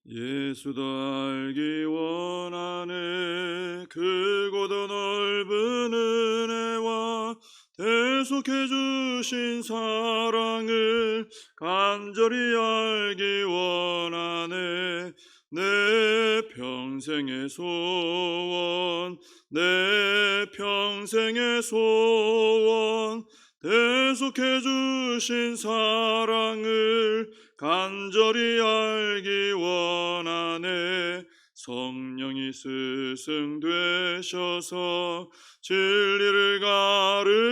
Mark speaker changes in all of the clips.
Speaker 1: 예수도 알기 원하네. 크고도 넓은 은혜와 대속해 주신 사랑을 간절히 알기 원하네. 내 평생의 소원, 내 평생의 소원, 대속해 주신 사랑을 간절히 알기 원하네. 성령이 스승 되셔서 진리를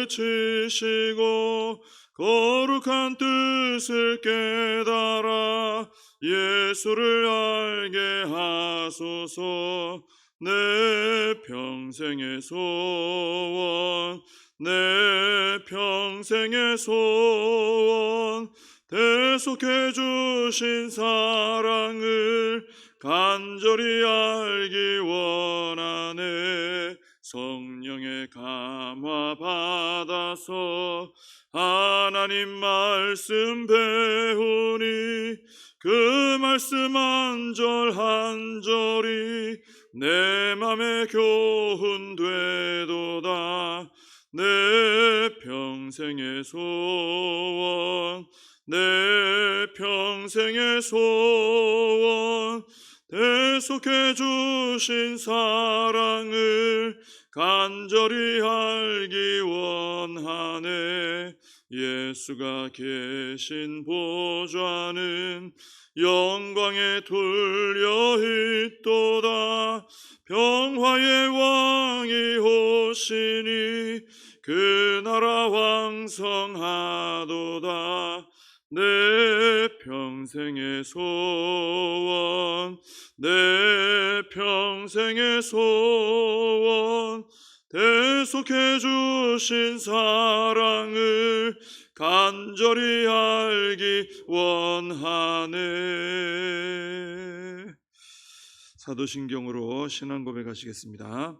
Speaker 1: 가르치시고 거룩한 뜻을 깨달아 예수를 알게 하소서. 내 평생의 소원, 내 평생의 소원, 대속해 주신 사랑을 간절히 알기 원하네. 성령의 감화 받아서 하나님 말씀 배우니 그 말씀 한 절 한 절이 내 맘에 교훈되도다. 내 평생의 소원, 내 평생의 소원, 대속해 주신 사랑을 간절히 알기 원하네. 예수가 계신 보좌는 영광에 둘려 있도다. 평화의 왕이 오시니 그 나라 왕성하도다. 내 평생의 소원, 내 평생의 소원, 대속해 주신 사랑을 간절히 알기 원하네. 사도신경으로 신앙 고백하시겠습니다.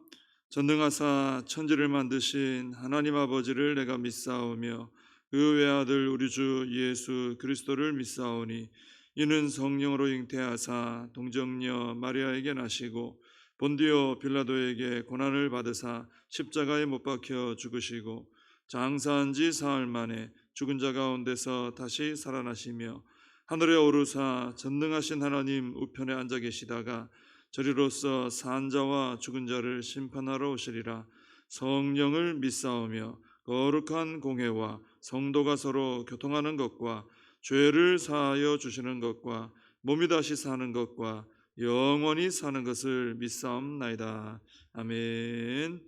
Speaker 1: 전능하사 천지를 만드신 하나님 아버지를 내가 믿사오며 그 외아들 우리 주 예수 그리스도를 믿사오니 이는 성령으로 잉태하사 동정녀 마리아에게 나시고 본디오 빌라도에게 고난을 받으사 십자가에 못 박혀 죽으시고 장사한 지 사흘 만에 죽은 자 가운데서 다시 살아나시며 하늘에 오르사 전능하신 하나님 우편에 앉아 계시다가 저리로서 산 자와 죽은 자를 심판하러 오시리라. 성령을 믿사오며 거룩한 공회와 성도가 서로 교통하는 것과 죄를 사하여 주시는 것과 몸이 다시 사는 것과 영원히 사는 것을 믿사옵나이다. 아멘.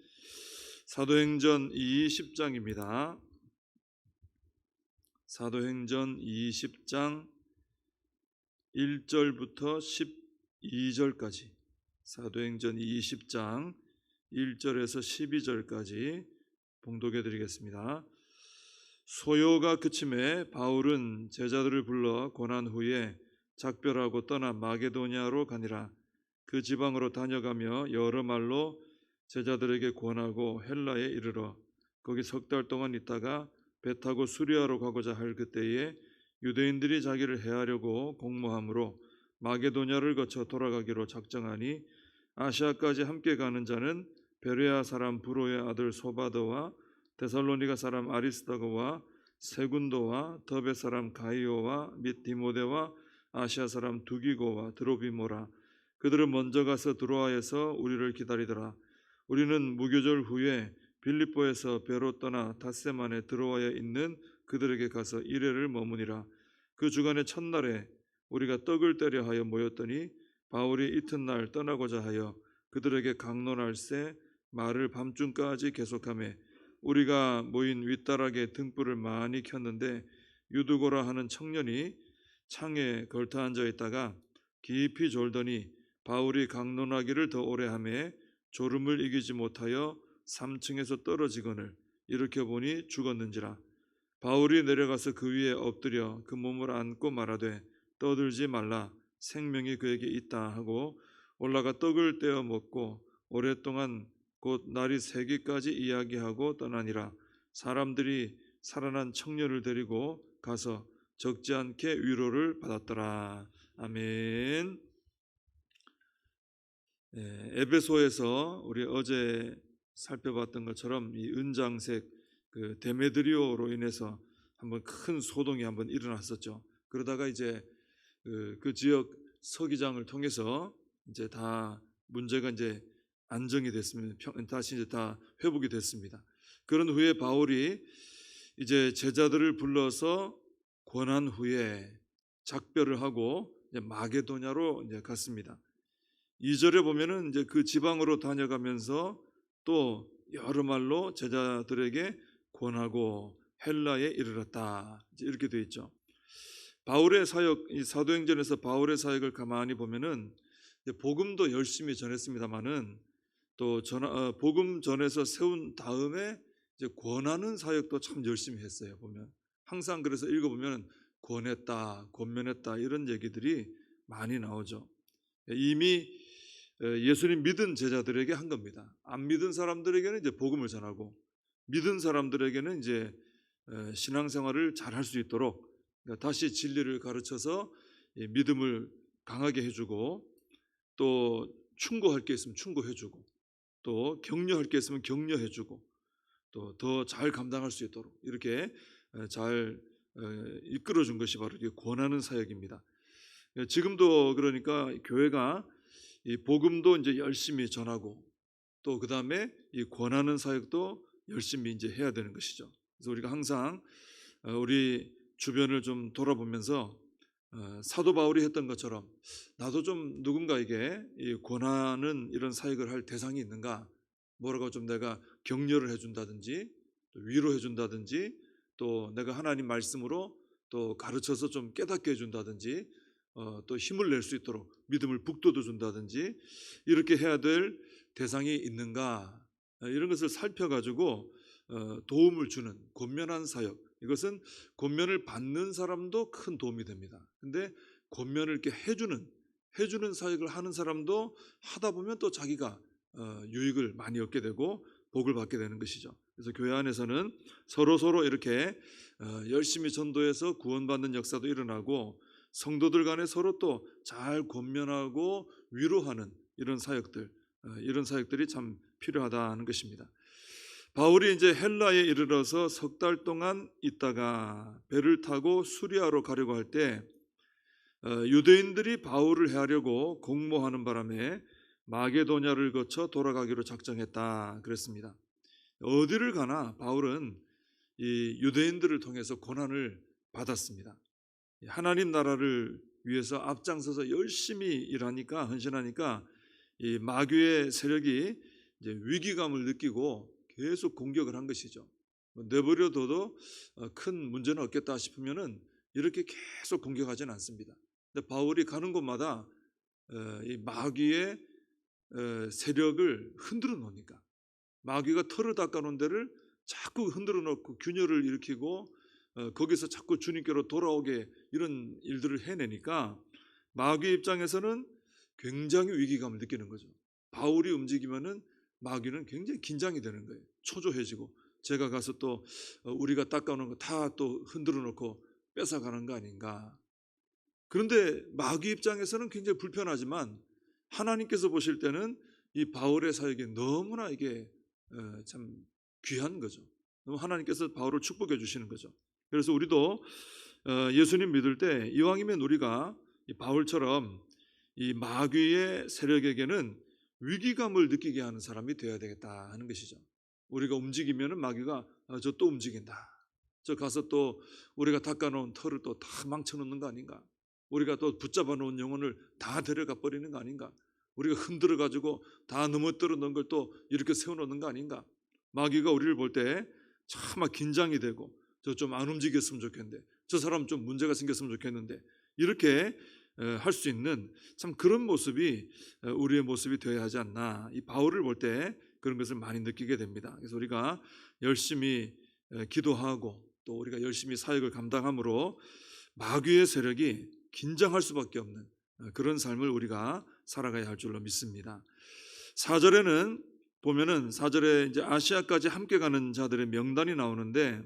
Speaker 1: 사도행전 20장입니다. 사도행전 20장 1절부터 12절까지, 사도행전 20장 1절에서 12절까지 봉독해 드리겠습니다. 소요가 그침에 바울은 제자들을 불러 고난 후에 작별하고 떠나 마게도냐로 가니라. 그 지방으로 다녀가며 여러 말로 제자들에게 권하고 헬라에 이르러 거기 석 달 동안 있다가 배 타고 수리아로 가고자 할 그때에 유대인들이 자기를 해하려고 공모함으로 마게도냐를 거쳐 돌아가기로 작정하니 아시아까지 함께 가는 자는 베레아 사람 브로의 아들 소바더와 데살로니가 사람 아리스다고와 세군도와 더베 사람 가이오와 및 디모데와 아시아 사람 두기고와 드로비모라. 그들은 먼저 가서 드로아에서 우리를 기다리더라. 우리는 무교절 후에 빌립보에서 배로 떠나 닷새만에 드로아에 있는 그들에게 가서 이레를 머무니라. 그 주간의 첫날에 우리가 떡을 떼려 하여 모였더니 바울이 이튿날 떠나고자 하여 그들에게 강론할새 말을 밤중까지 계속하며 우리가 모인 윗다락에 등불을 많이 켰는데 유두고라 하는 청년이 창에 걸터 앉아 있다가 깊이 졸더니 바울이 강론하기를 더 오래 하매 졸음을 이기지 못하여 3층에서 떨어지거늘 일으켜 보니 죽었는지라. 바울이 내려가서 그 위에 엎드려 그 몸을 안고 말하되 떠들지 말라, 생명이 그에게 있다 하고 올라가 떡을 떼어 먹고 오랫동안 곧 날이 새기까지 이야기하고 떠나니라. 사람들이 살아난 청년을 데리고 가서 적지 않게 위로를 받았더라. 아멘. 에베소에서 우리 어제 살펴봤던 것처럼 이 은장색 그 데메드리오로 인해서 한번 큰 소동이 한번 일어났었죠. 그러다가 이제 그 지역 서기장을 통해서 이제 다 문제가 이제 안정이 됐습니다. 다시 이제 다 회복이 됐습니다. 그런 후에 바울이 이제 제자들을 불러서 권한 후에 작별을 하고 이제 마게도냐로 이제 갔습니다. 2절에 보면은 이제 그 지방으로 다녀가면서 또 여러 말로 제자들에게 권하고 헬라에 이르렀다. 이렇게 되어 있죠. 바울의 사역, 이 사도행전에서 바울의 사역을 가만히 보면은 복음도 열심히 전했습니다만은 또 복음 전에서 세운 다음에 이제 권하는 사역도 참 열심히 했어요. 보면 항상 그래서 읽어보면 권했다, 권면했다 이런 얘기들이 많이 나오죠. 이미 예수님 믿은 제자들에게 한 겁니다. 안 믿은 사람들에게는 이제 복음을 전하고 믿은 사람들에게는 이제 신앙생활을 잘 할 수 있도록 다시 진리를 가르쳐서 믿음을 강하게 해주고 또 충고할 게 있으면 충고해주고 또 격려할 게 있으면 격려해주고 또 더 잘 감당할 수 있도록 이렇게 잘 이끌어준 것이 바로 권하는 사역입니다. 지금도 그러니까 교회가 이 복음도 이제 열심히 전하고 또 그 다음에 이 권하는 사역도 열심히 이제 해야 되는 것이죠. 그래서 우리가 항상 우리 주변을 좀 돌아보면서 사도 바울이 했던 것처럼 나도 좀 누군가에게 이 권하는 이런 사역을 할 대상이 있는가, 뭐라고 좀 내가 격려를 해준다든지 또 위로해준다든지 또 내가 하나님 말씀으로 또 가르쳐서 좀 깨닫게 해준다든지 또 힘을 낼 수 있도록 믿음을 북돋워 준다든지 이렇게 해야 될 대상이 있는가, 이런 것을 살펴가지고 도움을 주는 권면한 사역, 이것은 권면을 받는 사람도 큰 도움이 됩니다. 근데 권면을 이렇게 해주는 사역을 하는 사람도 하다 보면 또 자기가 유익을 많이 얻게 되고 복을 받게 되는 것이죠. 그래서 교회 안에서는 서로 이렇게 열심히 전도해서 구원받는 역사도 일어나고 성도들 간에 서로 또 잘 권면하고 위로하는 이런 사역들이 참 필요하다는 것입니다. 바울이 이제 헬라에 이르러서 석 달 동안 있다가 배를 타고 수리아로 가려고 할 때 유대인들이 바울을 해하려고 공모하는 바람에 마게도냐를 거쳐 돌아가기로 작정했다 그랬습니다. 어디를 가나 바울은 이 유대인들을 통해서 고난을 받았습니다. 하나님 나라를 위해서 앞장서서 열심히 일하니까, 헌신하니까 이 마귀의 세력이 이제 위기감을 느끼고 계속 공격을 한 것이죠. 내버려둬도 큰 문제는 없겠다 싶으면은 이렇게 계속 공격하지는 않습니다. 근데 바울이 가는 곳마다 이 마귀의 세력을 흔들어 놓으니까, 마귀가 털을 닦아놓은 데를 자꾸 흔들어 놓고 균열을 일으키고 거기서 자꾸 주님께로 돌아오게 이런 일들을 해내니까 마귀 입장에서는 굉장히 위기감을 느끼는 거죠. 바울이 움직이면은 마귀는 굉장히 긴장이 되는 거예요. 초조해지고 제가 가서 또 우리가 닦아놓은 거 다 또 흔들어 놓고 뺏어가는 거 아닌가. 그런데 마귀 입장에서는 굉장히 불편하지만 하나님께서 보실 때는 이 바울의 사역이 너무나 이게 참 귀한 거죠. 너무 하나님께서 바울을 축복해 주시는 거죠. 그래서 우리도 예수님 믿을 때 이왕이면 우리가 이 바울처럼 이 마귀의 세력에게는 위기감을 느끼게 하는 사람이 되어야 되겠다 하는 것이죠. 우리가 움직이면은 마귀가 저 또 움직인다. 저 가서 또 우리가 닦아놓은 털을 또 다 망쳐놓는 거 아닌가? 우리가 또 붙잡아 놓은 영혼을 다 데려가 버리는 거 아닌가? 우리가 흔들어 가지고 다 넘어뜨려 놓은 걸 또 이렇게 세워놓는 거 아닌가? 마귀가 우리를 볼 때 참 긴장이 되고 저 좀 안 움직였으면 좋겠는데, 저 사람 좀 문제가 생겼으면 좋겠는데, 이렇게 할 수 있는 참 그런 모습이 우리의 모습이 되어야 하지 않나. 이 바울을 볼 때 그런 것을 많이 느끼게 됩니다. 그래서 우리가 열심히 기도하고 또 우리가 열심히 사역을 감당함으로 마귀의 세력이 긴장할 수밖에 없는 그런 삶을 우리가 살아가야 할 줄로 믿습니다. 4절에는 보면은 4절에 이제 아시아까지 함께 가는 자들의 명단이 나오는데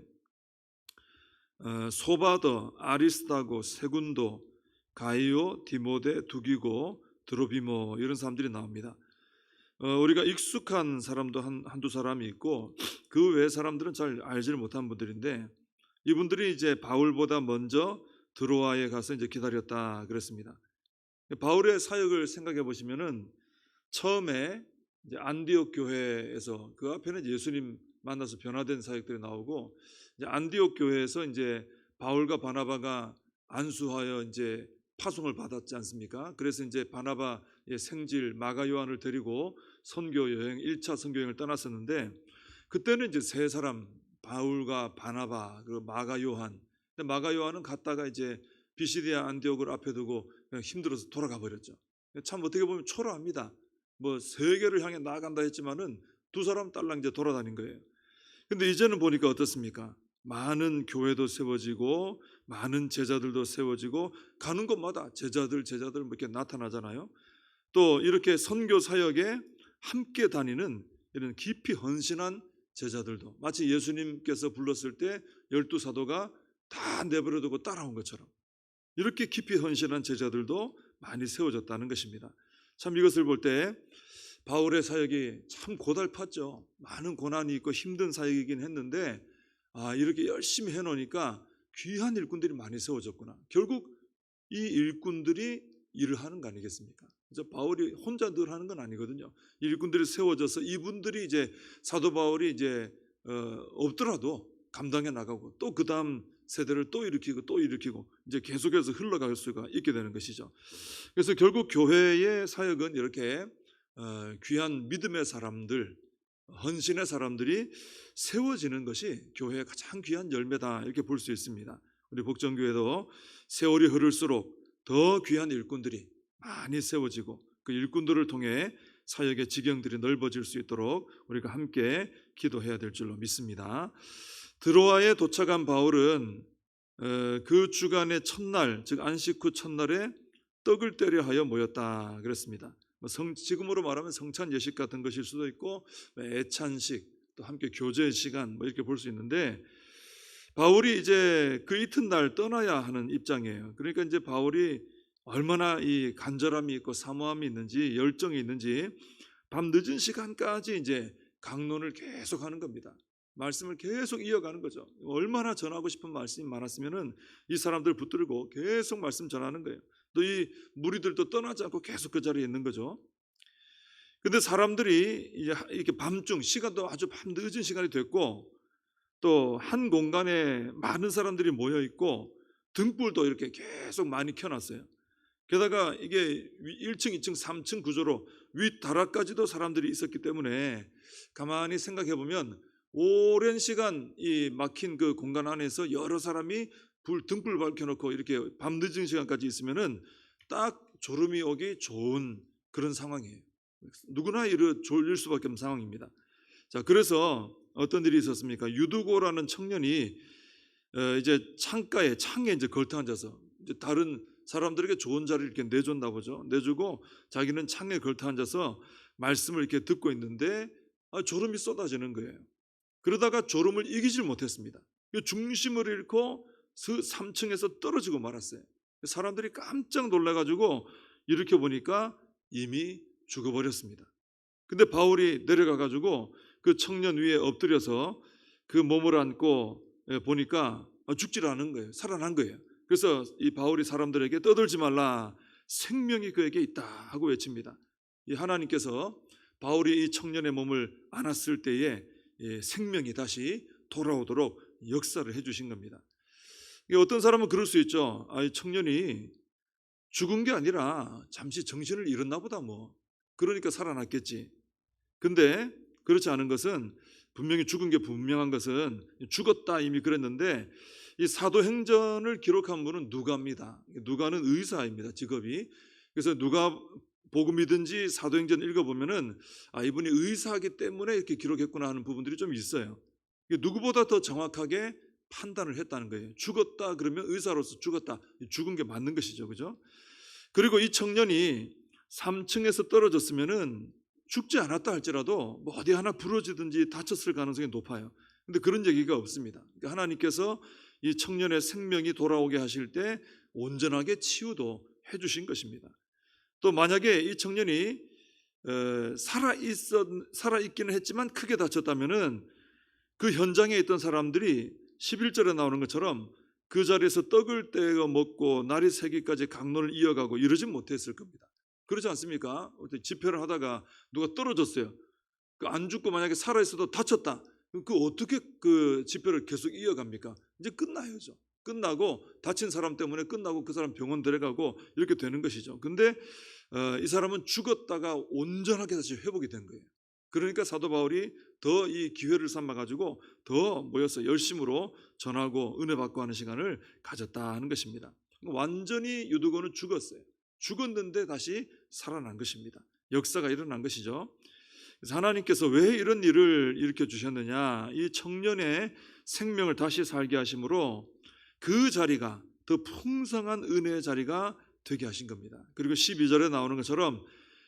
Speaker 1: 소바더, 아리스타고, 세군도, 가이오, 디모데, 두기고, 드로비모 이런 사람들이 나옵니다. 우리가 익숙한 사람도 한두 사람이 있고 그 외 사람들은 잘 알지를 못한 분들인데 이분들이 이제 바울보다 먼저 드로아에 가서 이제 기다렸다 그랬습니다. 바울의 사역을 생각해 보시면은 처음에 이제 안디옥 교회에서 그 앞에는 예수님 만나서 변화된 사역들이 나오고 이제 안디옥 교회에서 이제 바울과 바나바가 안수하여 이제 파송을 받았지 않습니까? 그래서 이제 바나바의 생질 마가 요한을 데리고 선교 여행 1차 선교 여행을 떠났었는데 그때는 이제 세 사람 바울과 바나바 그리고 마가 요한. 근데 마가 요한은 갔다가 이제 비시디아 안디옥을 앞에 두고 그냥 힘들어서 돌아가 버렸죠. 참 어떻게 보면 초라합니다. 뭐 세계를 향해 나아간다 했지만은 두 사람 딸랑 이제 돌아다닌 거예요. 근데 이제는 보니까 어떻습니까? 많은 교회도 세워지고 많은 제자들도 세워지고 가는 곳마다 제자들 뭐 이렇게 나타나잖아요. 또 이렇게 선교 사역에 함께 다니는 이런 깊이 헌신한 제자들도 마치 예수님께서 불렀을 때 12사도가 다 내버려두고 따라온 것처럼 이렇게 깊이 헌신한 제자들도 많이 세워졌다는 것입니다. 참 이것을 볼 때 바울의 사역이 참 고달팠죠. 많은 고난이 있고 힘든 사역이긴 했는데 이렇게 열심히 해놓으니까 귀한 일꾼들이 많이 세워졌구나. 결국 이 일꾼들이 일을 하는 거 아니겠습니까? 그래서 바울이 혼자 늘 하는 건 아니거든요. 일꾼들이 세워져서 이분들이 이제 사도 바울이 이제 없더라도 감당해 나가고 또 그 다음 세대를 또 일으키고 이제 계속해서 흘러갈 수가 있게 되는 것이죠. 그래서 결국 교회의 사역은 이렇게 귀한 믿음의 사람들, 헌신의 사람들이 세워지는 것이 교회의 가장 귀한 열매다 이렇게 볼 수 있습니다. 우리 복정교회도 세월이 흐를수록 더 귀한 일꾼들이 많이 세워지고 그 일꾼들을 통해 사역의 지경들이 넓어질 수 있도록 우리가 함께 기도해야 될 줄로 믿습니다. 드로아에 도착한 바울은 그 주간의 첫날 즉 안식 후 첫날에 떡을 떼려 하여 모였다 그랬습니다. 지금으로 말하면 성찬 예식 같은 것일 수도 있고 애찬식 또 함께 교제 시간 뭐 이렇게 볼 수 있는데 바울이 이제 그 이튿날 떠나야 하는 입장이에요. 그러니까 이제 바울이 얼마나 이 간절함이 있고 사모함이 있는지 열정이 있는지 밤 늦은 시간까지 이제 강론을 계속하는 겁니다. 말씀을 계속 이어가는 거죠. 얼마나 전하고 싶은 말씀이 많았으면은 이 사람들 붙들고 계속 말씀 전하는 거예요. 또 이 무리들도 떠나지 않고 계속 그 자리에 있는 거죠. 근데 사람들이 이제 이렇게 밤중 시간도 아주 밤 늦은 시간이 됐고 또 한 공간에 많은 사람들이 모여 있고 등불도 이렇게 계속 많이 켜놨어요. 게다가 이게 1층, 2층, 3층 구조로 윗다락까지도 사람들이 있었기 때문에 가만히 생각해 보면 오랜 시간 이 막힌 그 공간 안에서 여러 사람이 등불 밝혀놓고 이렇게 밤 늦은 시간까지 있으면은 딱 졸음이 오기 좋은 그런 상황이에요. 누구나 졸릴 수밖에 없는 상황입니다. 자, 그래서 어떤 일이 있었습니까? 유두고라는 청년이 이제 창에 이제 걸터 앉아서 이제 다른 사람들에게 좋은 자리를 이렇게 내줬나 보죠. 내주고 자기는 창에 걸터 앉아서 말씀을 이렇게 듣고 있는데 졸음이 쏟아지는 거예요. 그러다가 졸음을 이기질 못했습니다. 중심을 잃고 3층에서 떨어지고 말았어요. 사람들이 깜짝 놀라가지고 이렇게 보니까 이미 죽어버렸습니다. 근데 바울이 내려가가지고 그 청년 위에 엎드려서 그 몸을 안고 보니까 죽질 않은 거예요. 살아난 거예요. 그래서 이 바울이 사람들에게 떠들지 말라, 생명이 그에게 있다 하고 외칩니다. 이 하나님께서 바울이 이 청년의 몸을 안았을 때에 생명이 다시 돌아오도록 역사를 해주신 겁니다. 어떤 사람은 그럴 수 있죠. 이 청년이 죽은 게 아니라 잠시 정신을 잃었나 보다 뭐. 그러니까 살아났겠지. 근데 그렇지 않은 것은 분명히 죽은 게 분명한 것은 죽었다 이미 그랬는데 이 사도행전을 기록한 분은 누가입니다. 누가는 의사입니다. 직업이. 그래서 누가 복음이든지 사도행전 읽어보면은 이분이 의사이기 때문에 이렇게 기록했구나 하는 부분들이 좀 있어요. 누구보다 더 정확하게 판단을 했다는 거예요. 죽었다 그러면 의사로서 죽었다. 죽은 게 맞는 것이죠. 그죠? 그리고 이 청년이 3층에서 떨어졌으면은 죽지 않았다 할지라도 뭐 어디 하나 부러지든지 다쳤을 가능성이 높아요. 근데 그런 얘기가 없습니다. 그러니까 하나님께서 이 청년의 생명이 돌아오게 하실 때 온전하게 치유도 해주신 것입니다. 또 만약에 이 청년이 살아 있기는 했지만 크게 다쳤다면은 그 현장에 있던 사람들이 11절에 나오는 것처럼 그 자리에서 떡을 떼어 먹고 날이 새기까지 강론을 이어가고 이러진 못했을 겁니다. 그렇지 않습니까? 집회를 하다가 누가 떨어졌어요. 안 죽고 만약에 살아 있어도 다쳤다. 그 어떻게 그 집회를 계속 이어갑니까? 이제 끝나야죠. 끝나고 다친 사람 때문에 끝나고 그 사람 병원 데려가고 이렇게 되는 것이죠. 근데 이 사람은 죽었다가 온전하게 다시 회복이 된 거예요. 그러니까 사도 바울이 더 이 기회를 삼아 가지고 더 모여서 열심으로 전하고 은혜 받고 하는 시간을 가졌다 하는 것입니다. 완전히 유두고는 죽었어요. 죽었는데 다시 살아난 것입니다. 역사가 일어난 것이죠. 그래서 하나님께서 왜 이런 일을 일으켜 주셨느냐? 이 청년의 생명을 다시 살게 하심으로 그 자리가 더 풍성한 은혜의 자리가 되게 하신 겁니다. 그리고 12절에 나오는 것처럼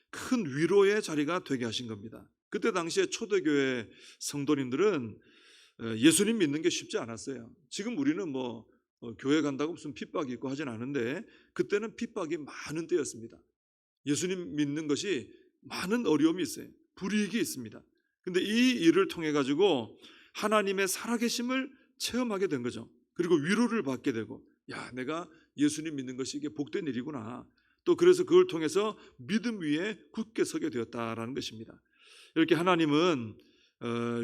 Speaker 1: 큰 위로의 자리가 되게 하신 겁니다. 그때 당시에 초대교회 성도님들은 예수님 믿는 게 쉽지 않았어요. 지금 우리는 교회 간다고 무슨 핍박이 있고 하진 않은데 그때는 핍박이 많은 때였습니다. 예수님 믿는 것이 많은 어려움이 있어요. 불이익이 있습니다. 근데 이 일을 통해 가지고 하나님의 살아계심을 체험하게 된 거죠. 그리고 위로를 받게 되고, 야, 내가 예수님 믿는 것이 이게 복된 일이구나. 또 그래서 그걸 통해서 믿음 위에 굳게 서게 되었다라는 것입니다. 이렇게 하나님은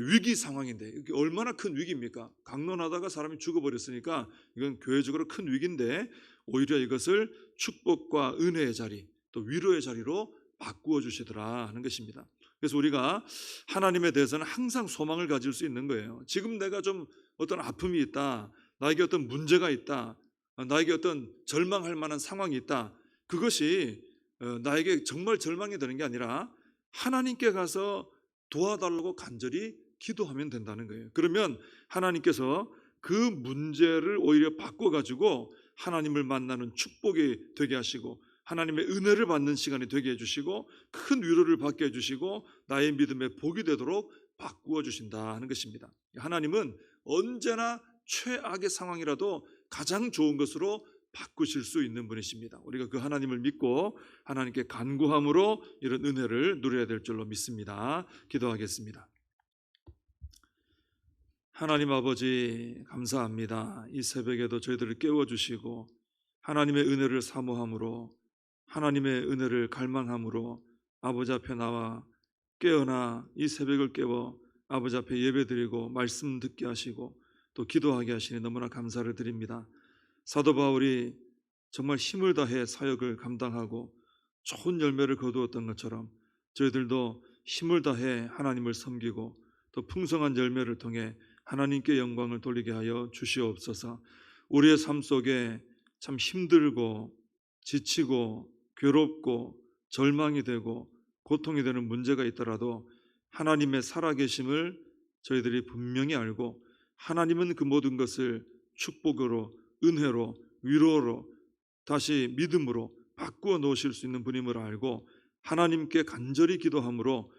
Speaker 1: 위기 상황인데 이게 얼마나 큰 위기입니까? 강론하다가 사람이 죽어버렸으니까 이건 교회적으로 큰 위기인데 오히려 이것을 축복과 은혜의 자리, 또 위로의 자리로 바꾸어 주시더라 하는 것입니다. 그래서 우리가 하나님에 대해서는 항상 소망을 가질 수 있는 거예요. 지금 내가 좀 어떤 아픔이 있다, 나에게 어떤 문제가 있다, 나에게 어떤 절망할 만한 상황이 있다. 그것이 나에게 정말 절망이 되는 게 아니라 하나님께 가서 도와달라고 간절히 기도하면 된다는 거예요. 그러면 하나님께서 그 문제를 오히려 바꿔가지고 하나님을 만나는 축복이 되게 하시고 하나님의 은혜를 받는 시간이 되게 해주시고 큰 위로를 받게 해주시고 나의 믿음의 복이 되도록 바꾸어 주신다 하는 것입니다. 하나님은 언제나 최악의 상황이라도 가장 좋은 것으로 바꾸실 수 있는 분이십니다. 우리가 그 하나님을 믿고 하나님께 간구함으로 이런 은혜를 누려야 될 줄로 믿습니다. 기도하겠습니다. 하나님 아버지 감사합니다. 이 새벽에도 저희들을 깨워주시고 하나님의 은혜를 사모함으로 하나님의 은혜를 갈망함으로 아버지 앞에 나와 깨어나 이 새벽을 깨워 아버지 앞에 예배드리고 말씀 듣게 하시고 또 기도하게 하시니 너무나 감사를 드립니다. 사도 바울이 정말 힘을 다해 사역을 감당하고 좋은 열매를 거두었던 것처럼 저희들도 힘을 다해 하나님을 섬기고 또 풍성한 열매를 통해 하나님께 영광을 돌리게 하여 주시옵소서. 우리의 삶 속에 참 힘들고 지치고 괴롭고 절망이 되고 고통이 되는 문제가 있더라도 하나님의 살아계심을 저희들이 분명히 알고 하나님은 그 모든 것을 축복으로 은혜로 위로로 다시 믿음으로 바꾸어 놓으실 수 있는 분임을 알고 하나님께 간절히 기도함으로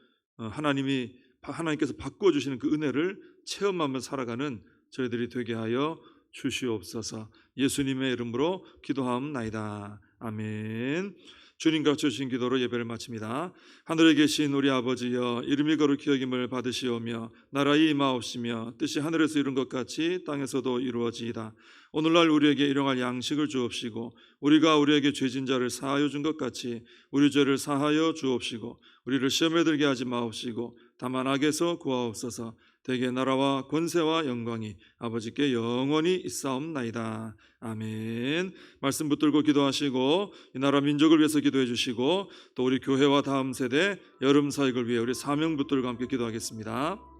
Speaker 1: 하나님께서 바꾸어 주시는 그 은혜를 체험하며 살아가는 저희들이 되게 하여 주시옵소서. 예수님의 이름으로 기도하옵나이다. 아멘. 주님과 주신 기도로 예배를 마칩니다. 하늘에 계신 우리 아버지여, 이름이 거룩히 여김을 받으시오며 나라의 임하옵시며 뜻이 하늘에서 이룬 것 같이 땅에서도 이루어지이다. 오늘날 우리에게 일용할 양식을 주옵시고 우리가 우리에게 죄진 자를 사하여 준 것 같이 우리 죄를 사하여 주옵시고 우리를 시험에 들게 하지 마옵시고 다만 악에서 구하옵소서. 대개 나라와 권세와 영광이 아버지께 영원히 있사옵나이다. 아멘. 말씀 붙들고 기도하시고 이 나라 민족을 위해서 기도해 주시고 또 우리 교회와 다음 세대 여름 사역을 위해 우리 사명 붙들고 함께 기도하겠습니다.